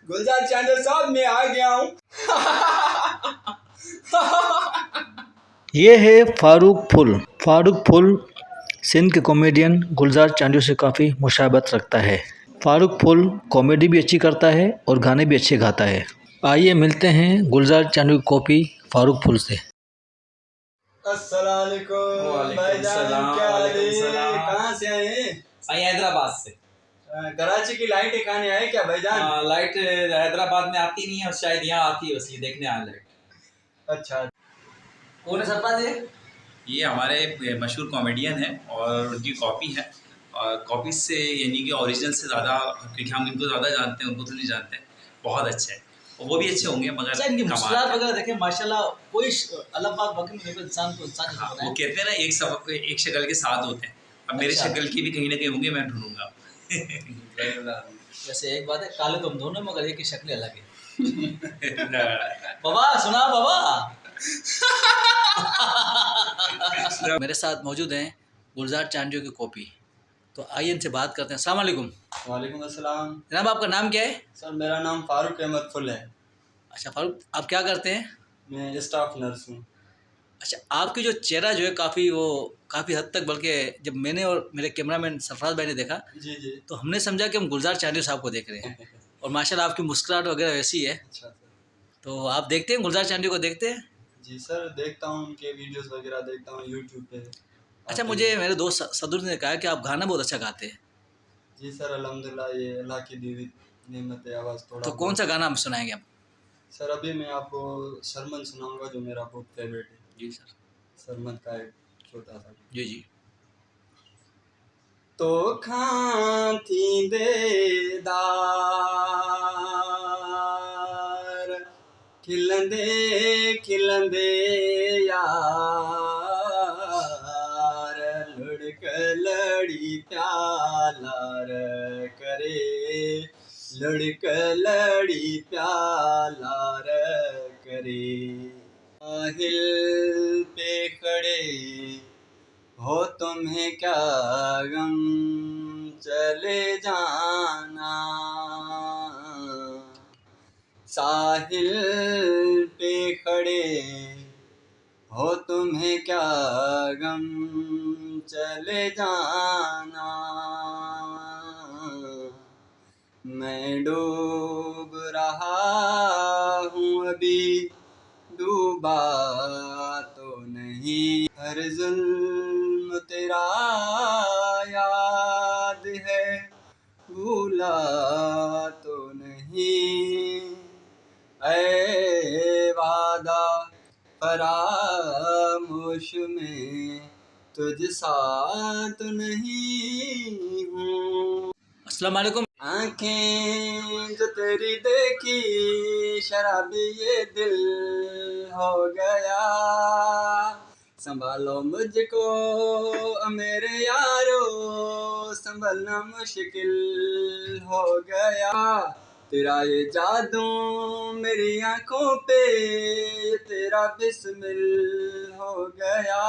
गुलजार चांडो साहब मैं आ गया हूँ। ये है फारूक फुल सिंध के कॉमेडियन गुलजार चांडो से काफ़ी मुशाबत रखता है। फारूक फुल कॉमेडी भी अच्छी करता है और गाने भी अच्छे गाता है। आइए मिलते हैं गुलजार चांडो की कॉपी फारूक फुल से। अस्सलाम वालेकुम भाईजान, क्या हाल है? कहाँ से आए हैं? भाई हैदराबाद से। कराची की लाइट दिखाने आए क्या भाईजान? लाइट हैदराबाद में आती नहीं है, शायद यहाँ आती है, इसलिए देखने आए लाइट। अच्छा, कौन है सरताज ये हमारे मशहूर कॉमेडियन है और उनकी कॉपी है। और कॉपी से यानी कि ओरिजिनल से ज़्यादा, क्योंकि हम इनको ज़्यादा जानते हैं, उनको तो नहीं जानते हैं। बहुत अच्छे हैं और वो भी अच्छे होंगे, मगर इनकी मुस्कुराहट वगैरह देखें माशाल्लाह, कोई अलग बात बाकी नहीं, देखो इंसान को इंसान हाँ, वो कहते हैं ना एक सबक एक शक्ल के साथ होते हैं। अब मेरे शक्ल की भी कहीं ना कहीं होंगे, मैं ढूंढूंगा। वैसे एक बात है, काले तुम दोनों मगर एक की शक्ल अलग है। बाबा सुना बाबा। मेरे साथ मौजूद हैं गुलजार चांडो की कॉपी, तो आइए इनसे बात करते हैं। अस्सलाम वालेकुम। वालेकुम अस्सलाम। जनाब आपका नाम क्या है? सर मेरा नाम फारूक अहमद फुल है। अच्छा फारूक, आप क्या करते हैं? मैं स्टाफ नर्स हूँ। अच्छा, आपकी जो चेहरा जो है काफ़ी हद तक, बल्कि जब मैंने और मेरे कैमरामैन सरफराज भाई ने देखा जी जी। तो हमने समझा कि हम गुलजार चांडो साहब को देख रहे हैं। और माशाल्लाह आपकी मुस्कुराहट वगैरह वैसी है। अच्छा सर। तो आप देखते हैं गुलजार चांडो को देखते हैं? जी सर, देखता हूँ, उनके वीडियोस वगैरह देखता हूँ यूट्यूब पे। अच्छा, मुझे मेरे दोस्त सदुर ने कहा कि आप गाना बहुत अच्छा गाते हैं। जी सर, अल्हम्दुलिल्लाह, ये अल्लाह की दी हुई नेमत है, आवाज़ थोड़ा तो कौन सा गाना हम सुनाएंगे आप? सर अभी मैं आपको सरमन सुनाऊंगा, जो मेरा बहुत फेवरेट है। जी सर। सरमन का एक छोटा सा। जी जी। तो खांती देदार खिलंदे खिलंदे यार लुढ़क लड़ी प्यालार करे, लुढ़क लड़ी प्यालार करे। हिल पे खड़े हो तुम्हें क्या गम, चले जाना साहिल पे खड़े हो तुम्हें क्या गम, चले जाना। मैं डूब रहा हूँ अभी, डूबा तो नहीं, हर जुल्म तेरा याद है, भूला तो नहीं। ऐ वादा फरामोश में तुझ साथ नहीं हूँ। अस्सलाम वालेकुम। आँखें जो तेरी देखी शराबी ये दिल हो गया, संभालो मुझको मेरे यारो, संभलना मुश्किल हो गया। तेरा ये जादू मेरी आँखों पे, ये तेरा बिस्मिल हो गया।